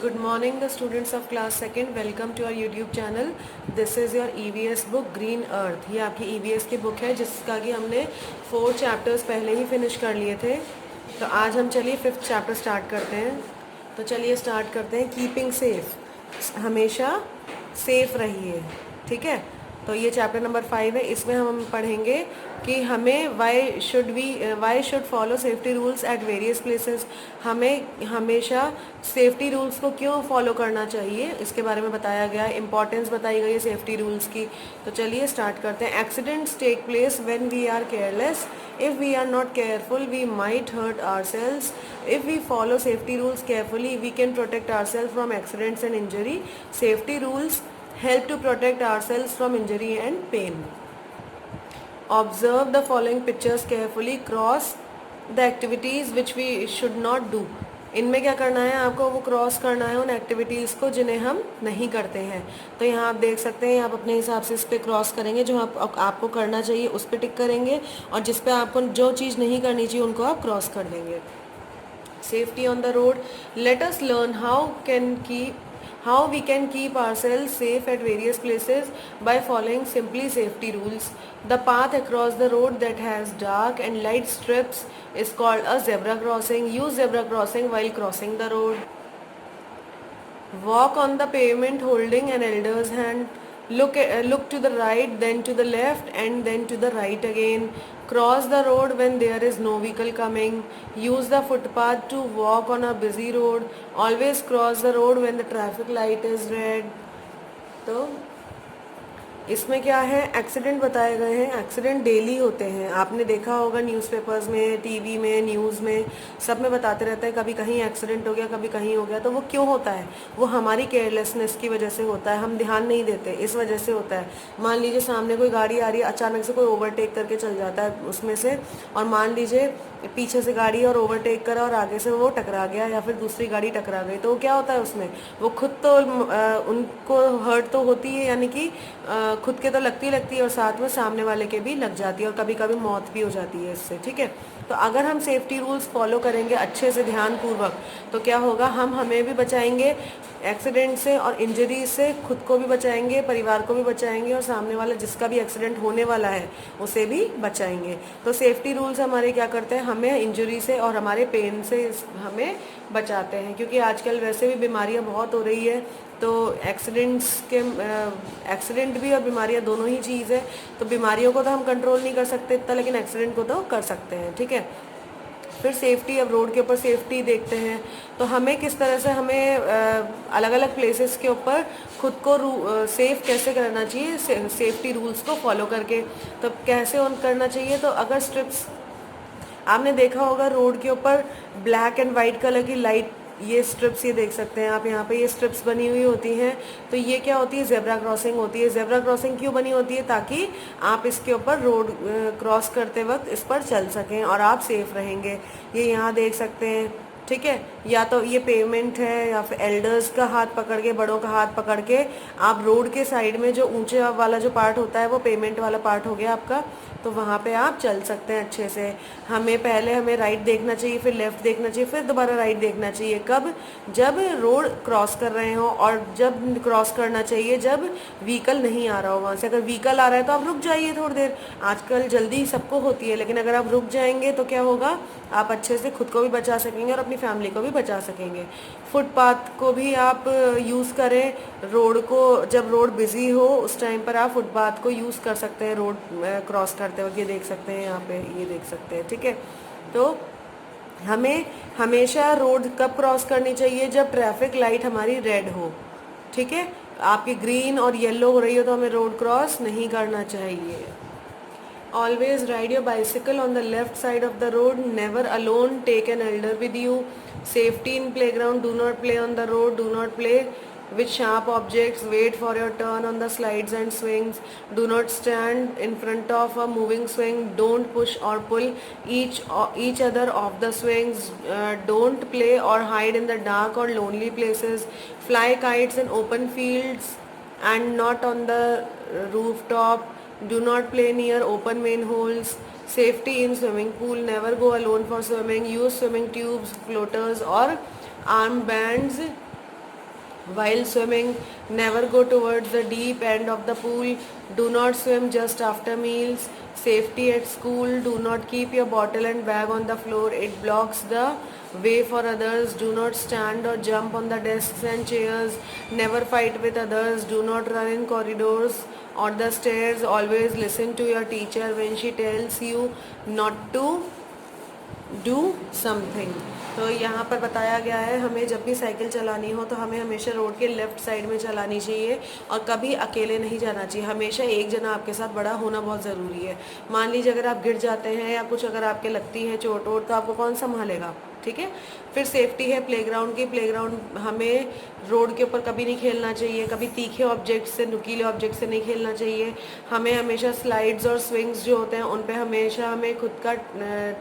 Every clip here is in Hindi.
Good morning, the students of class second. Welcome to our YouTube channel. This is your EVS book Green Earth. ये आपकी EVS की बुक है जिसका कि हमने 4 चैप्टर्स पहले ही फिनिश कर लिए थे. तो आज हम चलिए 5th चैप्टर स्टार्ट करते हैं. तो चलिए स्टार्ट करते हैं. कीपिंग सेफ, हमेशा सेफ रहिए. ठीक है. तो ये चैप्टर नंबर 5 है. इसमें हम पढ़ेंगे कि हमें why should follow safety rules at various places. हमें हमेशा सेफ्टी रूल्स को क्यों फॉलो करना चाहिए इसके बारे में बताया गया है. इंपॉर्टेंस बताई गई है सेफ्टी रूल्स की. तो चलिए स्टार्ट करते हैं. Accidents take place when we are careless. If we are not careful, we might hurt ourselves. If we follow safety rules carefully, we can protect ourselves from accidents and injury. Safety rules help to protect ourselves from injury and pain. Observe the following pictures carefully. Cross the activities which we should not do. इनमें क्या करना है आपको, वो क्रॉस करना है उन एक्टिविटीज़ को जिन्हें हम नहीं करते हैं. तो यहाँ आप देख सकते हैं, आप अपने हिसाब से इस पर क्रॉस करेंगे. जो आपको करना चाहिए उस पर टिक करेंगे और जिस पे आपको जो चीज़ नहीं करनी चाहिए उनको आप क्रॉस कर देंगे. Safety on the road. Let us learn how we can keep ourselves safe at various places by following simply safety rules. The path across the road that has dark and light strips is called a zebra crossing. Use zebra crossing while crossing the road. Walk on the pavement holding an elder's hand. Look to the right, then to the left, and then to the right again. Cross the road when there is no vehicle coming. Use the footpath to walk on a busy road. Always cross the road when the traffic light is red. तो इसमें क्या है, एक्सीडेंट बताए गए हैं. एक्सीडेंट डेली होते हैं. आपने देखा होगा न्यूज़पेपर्स में, टीवी में, न्यूज़ में, सब में बताते रहते हैं कभी कहीं एक्सीडेंट हो गया, कभी कहीं हो गया. तो वो क्यों होता है? वो हमारी केयरलेसनेस की वजह से होता है. हम ध्यान नहीं देते, इस वजह से होता है. मान लीजिए सामने कोई गाड़ी आ रही है, अचानक से कोई ओवरटेक करके चल जाता है उसमें से, और मान लीजिए पीछे से गाड़ी और ओवरटेक करा और आगे से वो टकरा गया या फिर दूसरी गाड़ी टकरा गई. तो वो क्या होता है उसमें, वो खुद तो उनको हर्ट तो होती है, यानी कि खुद के तो लगती है और साथ में सामने वाले के भी लग जाती है और कभी कभी मौत भी हो जाती है इससे. ठीक है. तो अगर हम सेफ्टी रूल्स फॉलो करेंगे अच्छे से, ध्यानपूर्वक, तो क्या होगा, हम हमें भी बचाएंगे एक्सीडेंट से और इंजरी से, खुद को भी बचाएंगे, परिवार को भी बचाएंगे और सामने वाला जिसका भी एक्सीडेंट होने वाला है उसे भी बचाएंगे. तो सेफ्टी रूल्स हमारे क्या करते हैं, हमें इंजरी से और हमारे पेन से हमें बचाते हैं. क्योंकि आजकल वैसे भी बीमारियां बहुत हो रही है, तो एक्सीडेंट भी और बीमारियां दोनों ही चीज़ है. तो बीमारियों को तो हम कंट्रोल नहीं कर सकते इतना, लेकिन एक्सीडेंट को तो कर सकते हैं. ठीक है. फिर सेफ्टी, अब रोड के ऊपर सेफ्टी देखते हैं. तो हमें किस तरह से हमें अलग अलग प्लेसेस के ऊपर खुद को सेफ कैसे करना चाहिए सेफ्टी रूल्स को फॉलो करके. तो कैसे करना चाहिए, तो अगर स्ट्रिप्स आपने देखा होगा रोड के ऊपर ब्लैक एंड वाइट कलर की लाइट, ये स्ट्रिप्स, ये देख सकते हैं आप यहाँ पे, ये स्ट्रिप्स बनी हुई होती हैं. तो ये क्या होती है, जेब्रा क्रॉसिंग होती है. जेब्रा क्रॉसिंग क्यों बनी होती है, ताकि आप इसके ऊपर रोड क्रॉस करते वक्त इस पर चल सकें और आप सेफ रहेंगे. ये यहाँ देख सकते हैं. ठीक है. या तो ये पेमेंट है या फिर एल्डर्स का हाथ पकड़ के, बड़ों का हाथ पकड़ के आप रोड के साइड में, जो ऊंचे वाला जो पार्ट होता है वो पेमेंट वाला पार्ट हो गया आपका, तो वहाँ पे आप चल सकते हैं अच्छे से. हमें राइट देखना चाहिए, फिर लेफ़्ट देखना चाहिए, फिर दोबारा राइट देखना चाहिए. कब, जब रोड क्रॉस कर रहे हो, और जब क्रॉस करना चाहिए जब व्हीकल नहीं आ रहा हो वहाँ से. अगर व्हीकल आ रहा है तो आप रुक जाइए थोड़ी देर. आजकल जल्दी सबको होती है, लेकिन अगर आप रुक जाएंगे तो क्या होगा, आप अच्छे से खुद को भी बचा सकेंगे और अपनी फैमिली को भी बचा सकेंगे. फुटपाथ को भी आप यूज़ करें. रोड को, जब रोड बिजी हो उस टाइम पर आप फुटपाथ को यूज़ कर सकते हैं रोड क्रॉस करते वक्त. ये देख सकते हैं यहाँ पे, ये देख सकते हैं. ठीक है. तो हमें हमेशा रोड कब क्रॉस करनी चाहिए, जब ट्रैफिक लाइट हमारी रेड हो. ठीक है. आपकी ग्रीन और येलो हो रही हो तो हमें रोड क्रॉस नहीं करना चाहिए. Always ride your bicycle on the left side of the road. Never alone. Take an elder with you. Safety in playground. Do not play on the road. Do not play with sharp objects. Wait for your turn on the slides and swings. Do not stand in front of a moving swing. Don't push or pull each other off the swings. Don't play or hide in the dark or lonely places. Fly kites in open fields and not on the rooftop. Do not play near open manholes. Safety in swimming pool. Never go alone for swimming. Use swimming tubes, floaters or armbands While swimming, never go towards the deep end of the pool. Do not swim just after meals. Safety at school. Do not keep your bottle and bag on the floor. It blocks the way for others. Do not stand or jump on the desks and chairs. Never fight with others. Do not run in corridors or the stairs. Always listen to your teacher when she tells you not to do something. तो यहाँ पर बताया गया है हमें जब भी साइकिल चलानी हो तो हमें हमेशा रोड के लेफ़्ट साइड में चलानी चाहिए और कभी अकेले नहीं जाना चाहिए। हमेशा एक जना आपके साथ बड़ा होना बहुत ज़रूरी है। मान लीजिए अगर आप गिर जाते हैं या कुछ अगर आपके लगती है चोट वोट तो आपको कौन संभालेगा, ठीक है। फिर सेफ्टी है प्लेग्राउंड की। प्लेग्राउंड हमें रोड के ऊपर कभी नहीं खेलना चाहिए, कभी तीखे ऑब्जेक्ट से नुकीले ऑब्जेक्ट से नहीं खेलना चाहिए। हमें हमेशा स्लाइड्स और स्विंग्स जो होते हैं उन पे हमेशा हमें खुद का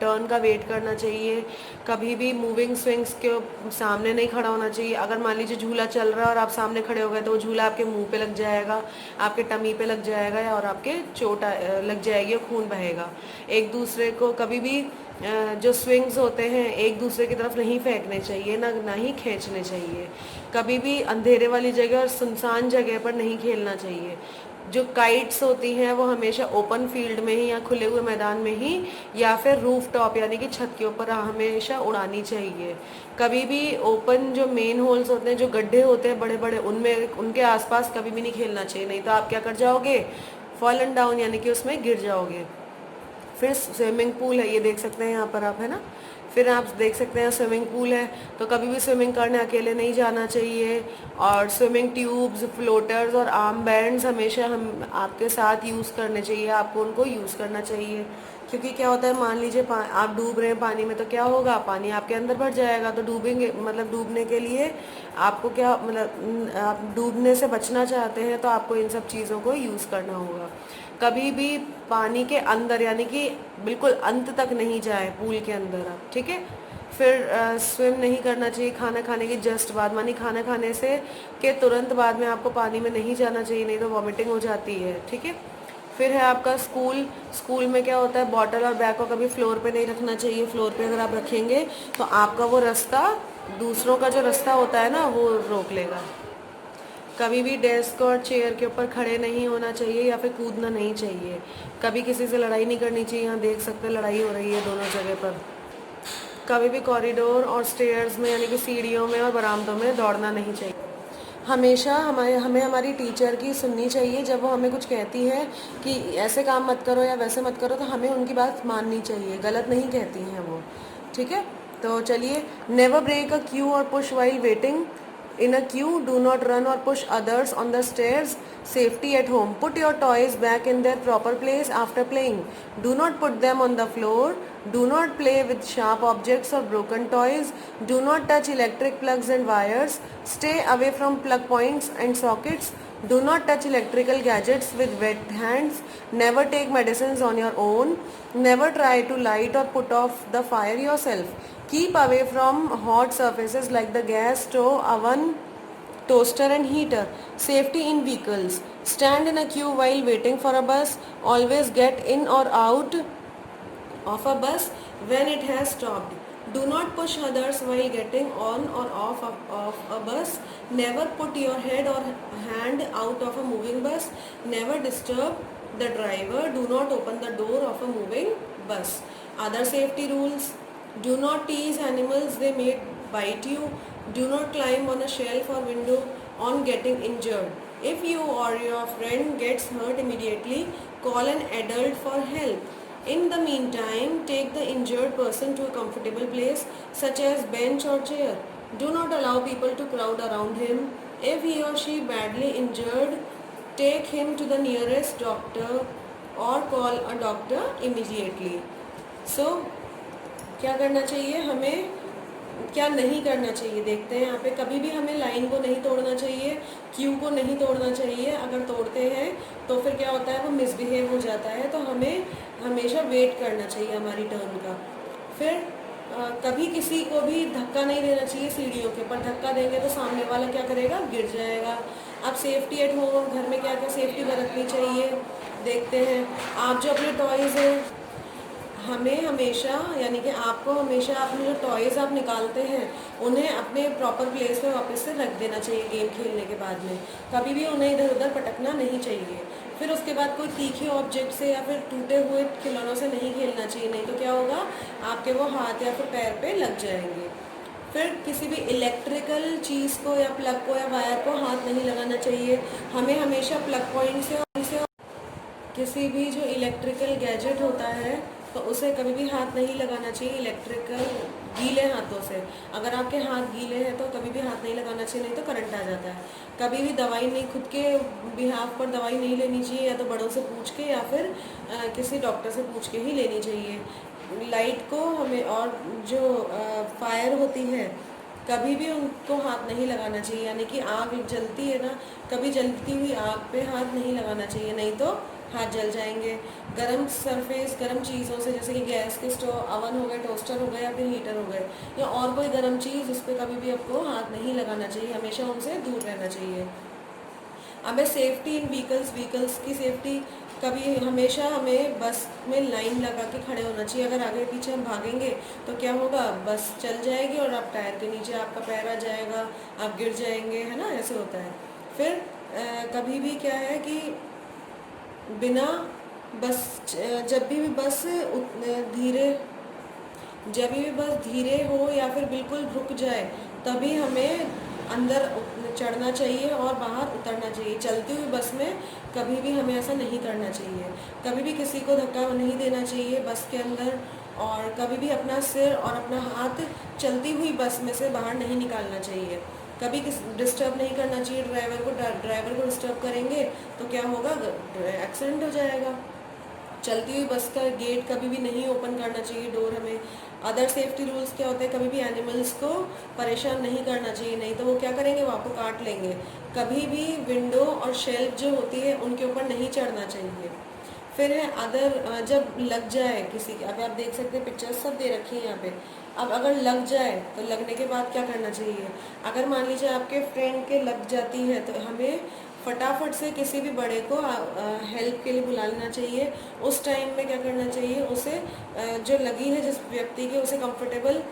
टर्न का वेट करना चाहिए। कभी भी मूविंग स्विंग्स के सामने नहीं खड़ा होना चाहिए। अगर मान लीजिए झूला चल रहा है और आप सामने खड़े हो गए तो वो झूला आपके मुंह पे लग जाएगा, आपके टमी पे लग जाएगा और आपके चोट लग जाएगी और खून बहेगा। एक दूसरे को कभी भी जो स्विंग्स होते हैं एक दूसरे की तरफ नहीं फेंकने चाहिए, ना ही खींचने चाहिए। कभी भी अंधेरे वाली जगह और सुनसान जगह पर नहीं खेलना चाहिए। जो काइट्स होती हैं वो हमेशा ओपन फील्ड में ही या खुले हुए मैदान में ही या फिर रूफ टॉप यानी कि छत के ऊपर हमेशा उड़ानी चाहिए। कभी भी ओपन जो मेन होल्स होते हैं, जो गड्ढे होते हैं बड़े बड़े, उनमें उनके आसपास कभी भी नहीं खेलना चाहिए, नहीं तो आप क्या कर जाओगे, फॉलन डाउन यानी कि उसमें गिर जाओगे। फिर स्विमिंग पूल है, ये देख सकते हैं यहाँ पर आप, है ना। फिर आप देख सकते हैं स्विमिंग पूल है, तो कभी भी स्विमिंग करने अकेले नहीं जाना चाहिए। और स्विमिंग ट्यूब्स, फ्लोटर्स और आर्म बैंड्स हमेशा हम आपके साथ यूज़ करने चाहिए, आपको उनको यूज़ करना चाहिए। क्योंकि क्या होता है, मान लीजिए आप डूब रहे हैं पानी में तो क्या होगा, पानी आपके अंदर भर जाएगा। तो डूबेंगे मतलब डूबने के लिए आपको क्या मतलब आप डूबने से बचना चाहते हैं तो आपको इन सब चीज़ों को यूज़ करना होगा। कभी भी पानी के अंदर यानी कि बिल्कुल अंत तक नहीं जाए पूल के अंदर आप, ठीक है। फिर स्विम नहीं करना चाहिए खाना खाने के जस्ट बाद, मानी खाना खाने से के तुरंत बाद में आपको पानी में नहीं जाना चाहिए, नहीं तो वॉमिटिंग हो जाती है, ठीक है। फिर है आपका स्कूल। स्कूल में क्या होता है, बॉटल और बैग को कभी फ्लोर पे नहीं रखना चाहिए। फ्लोर पे अगर आप रखेंगे तो आपका वो रास्ता दूसरों का जो रास्ता होता है ना वो रोक लेगा। कभी भी डेस्क और चेयर के ऊपर खड़े नहीं होना चाहिए या फिर कूदना नहीं चाहिए। कभी किसी से लड़ाई नहीं करनी चाहिए, यहाँ देख सकते हैं लड़ाई हो रही है दोनों जगह पर। कभी भी कॉरिडोर और स्टेयर्स में यानी कि सीढ़ियों में और बरामदों में दौड़ना नहीं चाहिए। हमेशा हमें हमारी टीचर की सुननी चाहिए। जब वो हमें कुछ कहती है कि ऐसे काम मत करो या वैसे मत करो तो हमें उनकी बात माननी चाहिए, गलत नहीं कहती हैं वो, ठीक है। तो चलिए, नेवर ब्रेक अ क्यू और push while waiting in a queue. Do not run or push others on the stairs. Safety at home. Put your toys back in their proper place after playing. Do not put them on the floor. Do not play with sharp objects or broken toys. Do not touch electric plugs and wires. Stay away from plug points and sockets. Do not touch electrical gadgets with wet hands. Never take medicines on your own. Never try to light or put off the fire yourself. Keep away from hot surfaces like the gas stove, oven, toaster and heater. Safety in vehicles. Stand in a queue while waiting for a bus. Always get in or out of a bus when it has stopped. Do not push others while getting on or off of a bus. Never put your head or hand out of a moving bus. Never disturb the driver. Do not open the door of a moving bus. Other safety rules. Do not tease animals, they may bite you. Do not climb on a shelf or window on getting injured. If you or your friend gets hurt, immediately call an adult for help. In the meantime, take the injured person to a comfortable place such as bench or chair. Do not allow people to crowd around him. If he or she badly injured, take him to the nearest doctor or call a doctor immediately. So, क्या करना चाहिए, हमें क्या नहीं करना चाहिए देखते हैं यहाँ पे। कभी भी हमें लाइन को नहीं तोड़ना चाहिए, क्यू को नहीं तोड़ना चाहिए। अगर तोड़ते हैं तो फिर क्या होता है, वो मिसबिहेव हो जाता है। तो हमें हमेशा वेट करना चाहिए हमारी टर्न का। फिर कभी किसी को भी धक्का नहीं देना चाहिए सीढ़ियों के ऊपर। धक्का देंगे तो सामने वाला क्या करेगा, गिर जाएगा। अब सेफ्टी एट होम, घर में क्या क्या सेफ्टी बरतनी चाहिए देखते हैं। आप जो अपने टॉयज़ हैं हमें हमेशा, यानी कि आपको हमेशा अपने जो टॉयज़ आप निकालते हैं उन्हें अपने प्रॉपर प्लेस में वापस से रख देना चाहिए गेम खेलने के बाद में। कभी भी उन्हें इधर उधर पटकना नहीं चाहिए। फिर उसके बाद कोई तीखे ऑब्जेक्ट से या फिर टूटे हुए खिलौनों से नहीं खेलना चाहिए, नहीं तो क्या होगा, आपके वो हाथ या फिर पैर पे लग जाएंगे। फिर किसी भी इलेक्ट्रिकल चीज़ को या प्लग को या वायर को हाथ नहीं लगाना चाहिए। हमें हमेशा प्लग पॉइंट से किसी भी जो इलेक्ट्रिकल गैजेट होता है तो उसे कभी भी हाथ नहीं लगाना चाहिए इलेक्ट्रिकल गीले हाथों से। अगर आपके हाथ गीले हैं तो कभी भी हाथ नहीं लगाना चाहिए, नहीं तो करंट आ जाता है। कभी भी दवाई नहीं, खुद के बिहाफ पर दवाई नहीं लेनी चाहिए, या तो बड़ों से पूछ के या फिर किसी डॉक्टर से पूछ के ही लेनी चाहिए। लाइट को हमें, और जो फायर होती है, कभी भी उनको हाथ नहीं लगाना चाहिए, यानी कि आग जलती है ना, कभी जलती हुई आग पे हाथ नहीं लगाना चाहिए, नहीं तो हाथ जल जाएंगे। गरम सरफेस, गरम चीज़ों से, जैसे कि गैस के स्टोव, अवन हो गए, टोस्टर हो गए या फिर हीटर हो गए, या और कोई गरम चीज़, उस पर कभी भी आपको हाथ नहीं लगाना चाहिए, हमेशा उनसे दूर रहना चाहिए। हमें सेफ्टी इन व्हीकल्स की सेफ्टी, कभी हमेशा हमें बस में लाइन लगा के खड़े होना चाहिए। अगर आगे पीछे हम भागेंगे तो क्या होगा, बस चल जाएगी और आप टायर के नीचे आपका पैर आ जाएगा, आप गिर जाएंगे, है ना, ऐसे होता है। फिर कभी भी क्या है कि बिना बस, जब भी बस धीरे जब भी बस धीरे हो या फिर बिल्कुल रुक जाए, तभी हमें अंदर चढ़ना चाहिए और बाहर उतरना चाहिए। चलती हुई बस में कभी भी हमें ऐसा नहीं करना चाहिए। कभी भी किसी को धक्का नहीं देना चाहिए बस के अंदर, और कभी भी अपना सिर और अपना हाथ चलती हुई बस में से बाहर नहीं निकालना चाहिए। कभी डिस्टर्ब नहीं करना चाहिए ड्राइवर को डिस्टर्ब करेंगे तो क्या होगा, एक्सीडेंट हो जाएगा। चलती हुई बस का गेट कभी भी नहीं ओपन करना चाहिए, डोर हमें। अदर सेफ्टी रूल्स क्या होते हैं, कभी भी एनिमल्स को परेशान नहीं करना चाहिए, नहीं तो वो क्या करेंगे, वो आपको काट लेंगे। कभी भी विंडो और शेल्फ जो होती है उनके ऊपर नहीं चढ़ना चाहिए। फिर है अदर, जब लग जाए किसी के, अब आप देख सकते हैं पिक्चर्स सब दे रखी है यहाँ पे। अब अगर लग जाए तो लगने के बाद क्या करना चाहिए, अगर मान लीजिए आपके फ्रेंड के लग जाती है तो हमें फटाफट से किसी भी बड़े को हेल्प के लिए बुला लेना चाहिए। उस टाइम में क्या करना चाहिए, उसे जो लगी है जिस व्यक्ति के, उसे कंफर्टेबल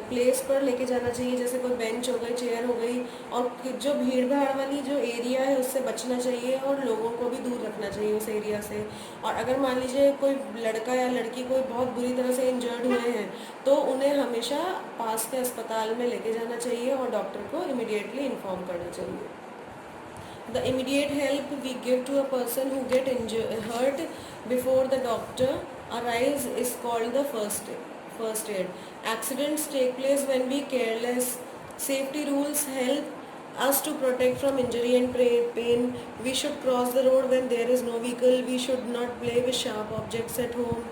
प्लेस पर लेके जाना चाहिए, जैसे कोई बेंच हो गई, चेयर हो गई, और जो भीड़ भाड़ वाली जो एरिया है उससे बचना चाहिए और लोगों को भी दूर रखना चाहिए उस एरिया से। और अगर मान लीजिए कोई लड़का या लड़की कोई बहुत बुरी तरह से इंजर्ड हुए हैं तो उन्हें हमेशा पास के अस्पताल में लेके जाना चाहिए और डॉक्टर को इमीडिएटली इन्फॉर्म करना चाहिए। The immediate help we give to a person who get hurt before the doctor arrives is called the first aid. Accidents take place when we careless. Safety rules help us to protect from injury and pain. We should cross the road when there is no vehicle. We should not play with sharp objects at home.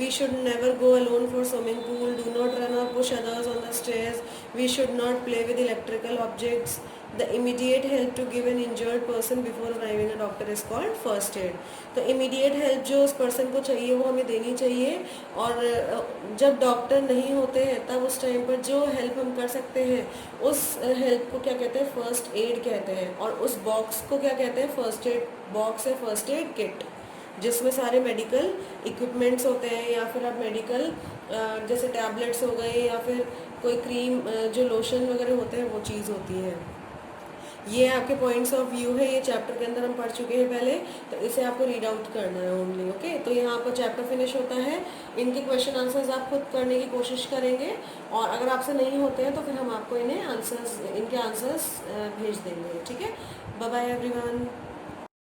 We should never go alone for swimming pool. Do not run or push others on the stairs. We should not play with electrical objects. The immediate help to give an injured person before arriving a doctor is called first aid. तो immediate help जो उस person को चाहिए वो हमें देनी चाहिए, और जब डॉक्टर नहीं होते हैं तब उस टाइम पर जो हेल्प हम कर सकते हैं उस हेल्प को क्या कहते हैं, फर्स्ट एड कहते हैं। और उस बॉक्स को क्या कहते हैं, फर्स्ट एड बॉक्स है, फर्स्ट एड किट, जिसमें सारे मेडिकल इक्विपमेंट्स होते हैं, या फिर आप मेडिकल जैसे टैबलेट्स हो गए या फिर कोई क्रीम, जो लोशन वगैरह होते हैं वो चीज़ होती है। ये आपके पॉइंट्स ऑफ व्यू है, ये चैप्टर के अंदर हम पढ़ चुके हैं पहले, तो इसे आपको रीड आउट करना है ओनली। ओके, तो यहाँ आपका चैप्टर फिनिश होता है। इनके क्वेश्चन आंसर्स आप खुद करने की कोशिश करेंगे, और अगर आपसे नहीं होते हैं तो फिर हम आपको इनके आंसर्स भेज देंगे। ठीक है, बाय बाय एवरीवन।